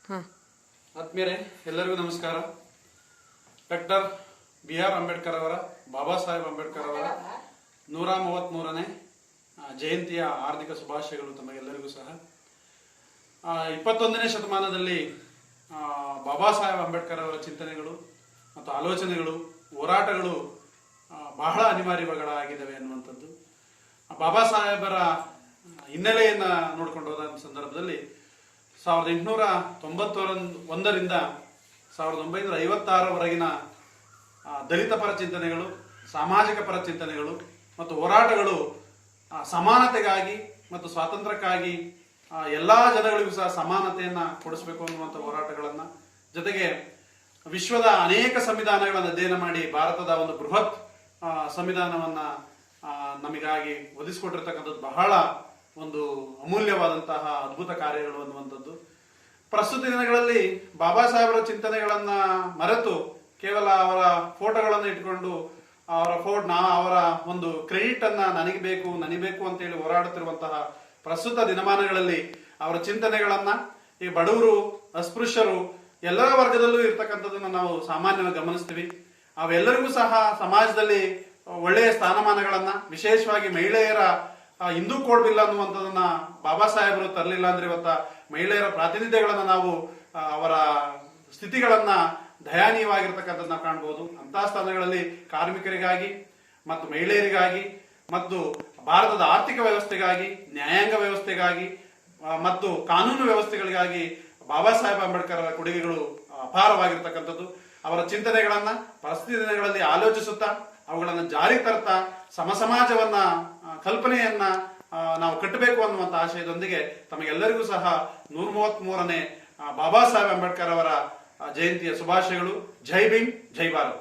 ಆತ್ಮೀಯರೇ, ಎಲ್ಲರಿಗೂ ನಮಸ್ಕಾರ. ಡಾಕ್ಟರ್ BR ಅಂಬೇಡ್ಕರ್ ಅವರ, ಬಾಬಾ ಸಾಹೇಬ್ ಅಂಬೇಡ್ಕರ್ ಅವರ 133ನೇ ಜಯಂತಿಯ ಹಾರ್ದಿಕ ಶುಭಾಶಯಗಳು ತಮಗೆಲ್ಲರಿಗೂ ಸಹ. 21ನೇ ಶತಮಾನದಲ್ಲಿ ಬಾಬಾ ಸಾಹೇಬ್ ಅಂಬೇಡ್ಕರ್ ಅವರ ಚಿಂತನೆಗಳು ಮತ್ತು ಆಲೋಚನೆಗಳು, ಹೋರಾಟಗಳು ಬಹಳ ಅನಿವಾರ್ಯಗಳಾಗಿದ್ದಾವೆ ಅನ್ನುವಂಥದ್ದು. ಬಾಬಾ ಸಾಹೇಬರ ಹಿನ್ನೆಲೆಯನ್ನು ನೋಡ್ಕೊಂಡು ಹೋದ ಸಂದರ್ಭದಲ್ಲಿ 1891ರಿಂದ 1956ರವರೆಗಿನ ದಲಿತ ಪರ ಚಿಂತನೆಗಳು, ಸಾಮಾಜಿಕ ಪರ ಚಿಂತನೆಗಳು ಮತ್ತು ಹೋರಾಟಗಳು ಸಮಾನತೆಗಾಗಿ ಮತ್ತು ಸ್ವಾತಂತ್ರ್ಯಕ್ಕಾಗಿ ಎಲ್ಲ ಜನಗಳಿಗೂ ಸಹ ಸಮಾನತೆಯನ್ನು ಕೊಡಿಸಬೇಕು ಅನ್ನುವಂಥ ಹೋರಾಟಗಳನ್ನು, ಜೊತೆಗೆ ವಿಶ್ವದ ಅನೇಕ ಸಂವಿಧಾನಗಳನ್ನು ಅಧ್ಯಯನ ಮಾಡಿ ಭಾರತದ ಒಂದು ಬೃಹತ್ ಸಂವಿಧಾನವನ್ನು ನಮಗಾಗಿ ಒದಗಿಸಿಕೊಟ್ಟಿರ್ತಕ್ಕಂಥದ್ದು ಬಹಳ ಒಂದು ಅಮೂಲ್ಯವಾದಂತಹ ಅದ್ಭುತ ಕಾರ್ಯಗಳು ಅನ್ನುವಂಥದ್ದು. ಪ್ರಸ್ತುತ ದಿನಗಳಲ್ಲಿ ಬಾಬಾ ಸಾಹೇಬರ ಚಿಂತನೆಗಳನ್ನ ಮರೆತು ಕೇವಲ ಅವರ ಫೋಟೋಗಳನ್ನು ಇಟ್ಕೊಂಡು ಅವರ ಒಂದು ಕ್ರೆಡಿಟ್ ಅನ್ನ ನನಗೆ ಬೇಕು ಅಂತೇಳಿ ಹೋರಾಡುತ್ತಿರುವಂತಹ ಪ್ರಸ್ತುತ ದಿನಮಾನಗಳಲ್ಲಿ ಅವರ ಚಿಂತನೆಗಳನ್ನ ಈ ಬಡವರು, ಅಸ್ಪೃಶ್ಯರು, ಎಲ್ಲ ವರ್ಗದಲ್ಲೂ ಇರ್ತಕ್ಕಂಥದ್ದನ್ನ ನಾವು ಸಾಮಾನ್ಯವಾಗಿ ಗಮನಿಸ್ತೀವಿ. ಅವೆಲ್ಲರಿಗೂ ಸಹ ಸಮಾಜದಲ್ಲಿ ಒಳ್ಳೆಯ ಸ್ಥಾನಮಾನಗಳನ್ನ, ವಿಶೇಷವಾಗಿ ಮಹಿಳೆಯರ ಹಿಂದೂ ಕೋಡ್ ಬಿಲ್ ಅನ್ನುವಂಥದ್ದನ್ನ ಬಾಬಾ ಸಾಹೇಬರು ತರಲಿಲ್ಲ ಅಂದ್ರೆ ಇವತ್ತ ಮಹಿಳೆಯರ ಪ್ರಾತಿನಿಧ್ಯಗಳನ್ನ ನಾವು ಅವರ ಸ್ಥಿತಿಗಳನ್ನ ದಯನೀಯವಾಗಿರ್ತಕ್ಕಂಥದ್ದು ನಾವು ಕಾಣಬಹುದು. ಅಂತಹ ಸ್ಥಾನಗಳಲ್ಲಿ ಕಾರ್ಮಿಕರಿಗಾಗಿ ಮತ್ತು ಮಹಿಳೆಯರಿಗಾಗಿ ಮತ್ತು ಭಾರತದ ಆರ್ಥಿಕ ವ್ಯವಸ್ಥೆಗಾಗಿ, ನ್ಯಾಯಾಂಗ ವ್ಯವಸ್ಥೆಗಾಗಿ ಮತ್ತು ಕಾನೂನು ವ್ಯವಸ್ಥೆಗಳಿಗಾಗಿ ಬಾಬಾ ಸಾಹೇಬ್ ಅಂಬೇಡ್ಕರ್ ಅವರ ಕೊಡುಗೆಗಳು ಅಪಾರವಾಗಿರ್ತಕ್ಕಂಥದ್ದು. ಅವರ ಚಿಂತನೆಗಳನ್ನ ಪ್ರಸ್ತುತ ದಿನಗಳಲ್ಲಿ ಆಲೋಚಿಸುತ್ತಾ ಅವುಗಳನ್ನು ಜಾರಿ ತರ್ತಾ ಸಮಾಜವನ್ನ ಕಲ್ಪನೆಯನ್ನ ನಾವು ಕಟ್ಟಬೇಕು ಅನ್ನುವಂಥ ಆಶಯದೊಂದಿಗೆ ತಮಗೆಲ್ಲರಿಗೂ ಸಹ 133ನೇ ಬಾಬಾ ಸಾಹೇಬ್ ಅಂಬೇಡ್ಕರ್ ಅವರ ಜಯಂತಿಯ ಶುಭಾಶಯಗಳು. ಜೈ ಭೀಮ್, ಜೈ ಭಾರತ್.